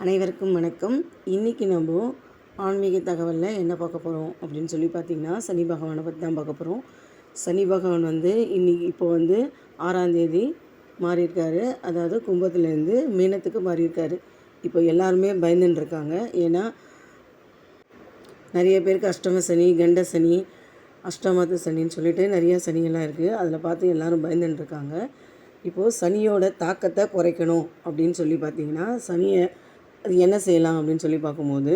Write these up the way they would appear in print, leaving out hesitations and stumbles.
அனைவருக்கும் வணக்கம். இன்றைக்கி நம்ம ஆன்மீக தகவலில் என்ன பார்க்க போகிறோம் அப்படின்னு சொல்லி பார்த்திங்கன்னா, சனி பகவானை பற்றி தான் பார்க்க போகிறோம். சனி பகவான் இப்போ 6ஆம் தேதி மாறியிருக்காரு. அதாவது கும்பத்துலேருந்து மீனத்துக்கு மாறியிருக்காரு. இப்போ எல்லாருமே பயந்துட்டுருக்காங்க. ஏன்னா நிறைய பேருக்கு அஷ்டம சனி, கண்ட சனி, அஷ்டமத்து சனின்னு சொல்லிட்டு நிறைய சனியெல்லாம் இருக்குது. அதில் பார்த்து எல்லோரும் பயந்துட்டுருக்காங்க. இப்போது சனியோட தாக்கத்தை குறைக்கணும் அப்படின்னு சொல்லி பார்த்திங்கன்னா, சனியை அது என்ன செய்யலாம் அப்படின்னு சொல்லி பார்க்கும்போது,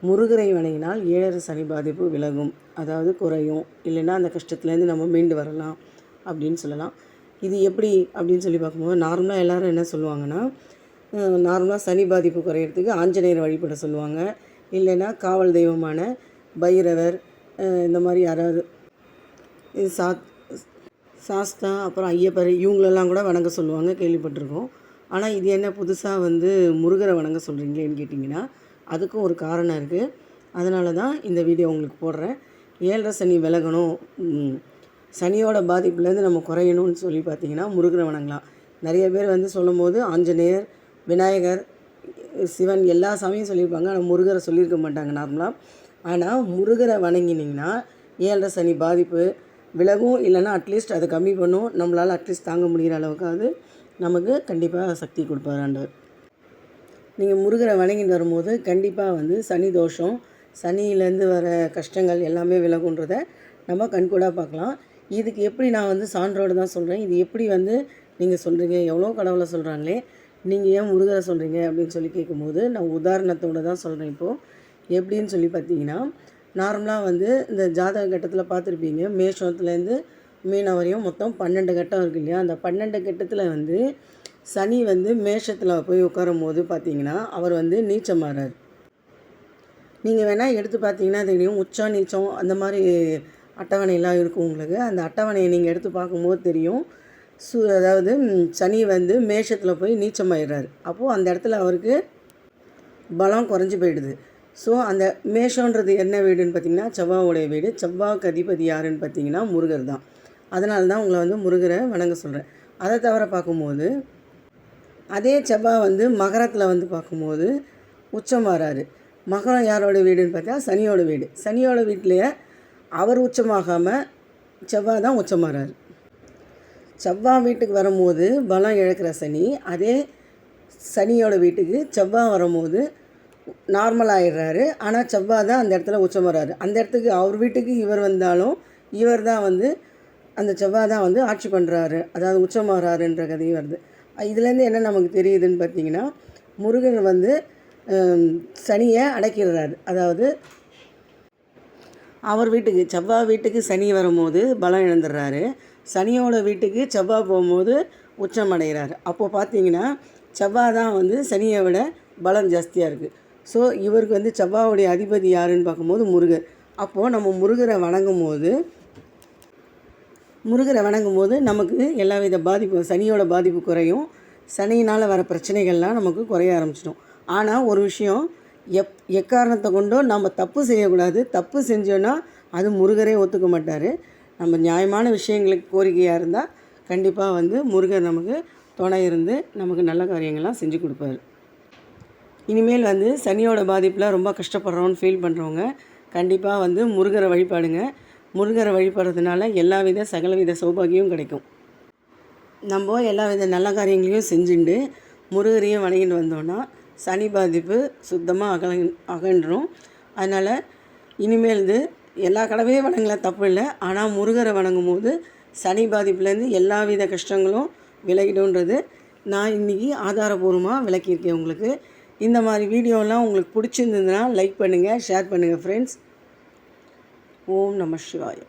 முருகரை வணங்கினால் 7 சனி பாதிப்பு விலகும், அதாவது குறையும். இல்லைன்னா அந்த கஷ்டத்துலேருந்து நம்ம மீண்டு வரலாம் அப்படின்னு சொல்லலாம். இது எப்படி அப்படின்னு சொல்லி பார்க்கும்போது, நார்மலாக எல்லோரும் என்ன சொல்லுவாங்கன்னா, நார்மலாக சனி பாதிப்பு குறையிறதுக்கு ஆஞ்சநேயர் வழிபட சொல்லுவாங்க. இல்லைன்னா காவல் தெய்வமான பைரவர், இந்த மாதிரி யாராவது சாஸ்தா, அப்புறம் ஐயப்பர், இவங்களெல்லாம் கூட வணங்க சொல்லுவாங்க, கேள்விப்பட்டிருக்கோம். ஆனால் இது என்ன புதுசாக முருகரை வணங்க சொல்கிறீங்களேன்னு கேட்டிங்கன்னா, அதுக்கும் ஒரு காரணம் இருக்குது. அதனால தான் இந்த வீடியோ உங்களுக்கு போடுறேன். 7 சனி விலகணும், சனியோட பாதிப்புலேருந்து நம்ம குறையணும்னு சொல்லி பார்த்திங்கன்னா முருகரை வணங்கலாம். நிறைய பேர் சொல்லும் போது ஆஞ்சநேயர், விநாயகர், சிவன் எல்லா சாமியும் சொல்லியிருப்பாங்க. ஆனால் முருகரை சொல்லியிருக்க மாட்டாங்க நார்மலாக. ஆனால் முருகரை வணங்கினீங்கன்னா 7 சனி பாதிப்பு விலகும். இல்லைன்னா அட்லீஸ்ட் அதை கம்மி பண்ணும். நம்மளால் அட்லீஸ்ட் தாங்க முடிகிற அளவுக்காவது நமக்கு கண்டிப்பாக சக்தி கொடுப்பார் ஆண்டவர். நீங்கள் முருகரை வணங்கிட்டு வரும்போது கண்டிப்பாக சனி தோஷம், சனியிலேருந்து வர கஷ்டங்கள் எல்லாமே விலகுன்றதை நம்ம கண்கூடாக பார்க்கலாம். இதுக்கு எப்படி நான் சான்றோடு தான் சொல்கிறேன். இது எப்படி நீங்கள் சொல்கிறீங்க, எவ்வளோ கடவுளை சொல்கிறாங்களே, நீங்கள் ஏன் முருகரை சொல்கிறீங்க அப்படின்னு சொல்லி கேட்கும்போது, நான் உதாரணத்தோடு தான் சொல்கிறேன். இப்போது எப்படின்னு சொல்லி பார்த்தீங்கன்னா, நார்மலாக இந்த ஜாதக கட்டத்தில் பார்த்துருப்பீங்க, மேஷத்துலேருந்து மீனம் வரையும் மொத்தம் 12 கட்டம் இருக்குது இல்லையா? அந்த 12 கட்டத்தில் சனி மேஷத்தில் போய் உட்காரும் போது பார்த்திங்கன்னா அவர் நீச்சமாகிறார். நீங்கள் வேணால் எடுத்து பார்த்தீங்கன்னா தெரியும், உச்சம் நீச்சம் அந்த மாதிரி அட்டவணையெல்லாம் இருக்கும் உங்களுக்கு. அந்த அட்டவணையை நீங்கள் எடுத்து பார்க்கும்போது தெரியும். அதாவது சனி மேஷத்தில் போய் நீச்சமாயிடுறாரு. அப்போது அந்த இடத்துல அவருக்கு பலம் குறைஞ்சி போயிடுது. ஸோ அந்த மேஷன்றது என்ன வீடுன்னு பார்த்திங்கன்னா செவ்வாவுடைய வீடு. செவ்வாய்க்கு அதிபதி யாருன்னு பார்த்திங்கன்னா முருகர் தான். அதனால தான் உங்களை முருகரை வணங்க சொல்கிறேன். அதை தவிர பார்க்கும்போது அதே செவ்வாய் மகரத்தில் பார்க்கும்போது உச்சம் வராரு. மகரம் யாரோட வீடுன்னு பார்த்தா சனியோட வீடு. சனியோட வீட்டிலேயே அவர் உச்சமாகாமல் செவ்வாய் தான் உச்சம் வராரு. செவ்வாய் வீட்டுக்கு வரும்போது பலம் இழக்கிற சனி, அதே சனியோட வீட்டுக்கு செவ்வாய் வரும்போது நார்மல் ஆகிடுறாரு. ஆனால் செவ்வாய் தான் அந்த இடத்துல உச்சம் வராரு. அந்த இடத்துக்கு அவர் வீட்டுக்கு இவர் வந்தாலும் இவர் தான் அந்த செவ்வாய் தான் ஆட்சி பண்ணுறாரு, அதாவது உச்சமாகறாருன்ற கதையும் வருது. இதுலேருந்து என்ன நமக்கு தெரியுதுன்னு பார்த்தீங்கன்னா, முருகன் சனியை அடக்கிடுறாரு. அதாவது அவர் வீட்டுக்கு செவ்வாய் வீட்டுக்கு சனி வரும்போது பலம் இழந்துடுறாரு. சனியோட வீட்டுக்கு செவ்வாய் போகும்போது உச்சம் அடைகிறாரு. அப்போது பார்த்தீங்கன்னா செவ்வாய் தான் சனியை விட பலம் ஜாஸ்தியாக இருக்குது. ஸோ இவருக்கு செவ்வாவுடைய அதிபதி யாருன்னு பார்க்கும்போது முருகர். அப்போது நம்ம முருகரை வணங்கும் போது நமக்கு எல்லா வித பாதிப்பு, சனியோட பாதிப்பு குறையும். சனியினால் வர பிரச்சனைகள்லாம் நமக்கு குறைய ஆரம்பிச்சிடும். ஆனால் ஒரு விஷயம், எக்காரணத்தை கொண்டோ நம்ம தப்பு செய்யக்கூடாது. தப்பு செஞ்சோன்னா அது முருகரே ஒத்துக்க மாட்டார். நம்ம நியாயமான விஷயங்களுக்கு கோரிக்கையாக இருந்தால் கண்டிப்பாக முருகர் நமக்கு துணை இருந்து நமக்கு நல்ல காரியங்கள்லாம் செஞ்சு கொடுப்பாரு. இனிமேல் சனியோட பாதிப்பில் ரொம்ப கஷ்டப்படுறோன்னு ஃபீல் பண்ணுறவங்க கண்டிப்பாக முருகரை வழிபாடுங்க. முருகரை வழிபடுறதுனால எல்லாவித சகலவித சௌபாகியம் கிடைக்கும். நம்ம எல்லா வித நல்ல காரியங்களையும் செஞ்சுட்டு முருகரையும் வணங்கிட்டு வந்தோன்னா சனி பாதிப்பு சுத்தமாக அகன்றும். அதனால் இனிமேல் எல்லா கடவையும் வணங்கல தப்பு இல்லை. ஆனால் முருகரை வணங்கும் போது சனி பாதிப்புலேருந்து எல்லா வித கஷ்டங்களும் விலகிடும்ன்றது நான் இன்றைக்கி ஆதாரபூர்வமாக விளக்கியிருக்கேன் உங்களுக்கு. இந்த மாதிரி வீடியோலாம் உங்களுக்கு பிடிச்சிருந்ததுன்னா லைக் பண்ணுங்கள், ஷேர் பண்ணுங்கள் ஃப்ரெண்ட்ஸ். ஓம் நம சிவாய.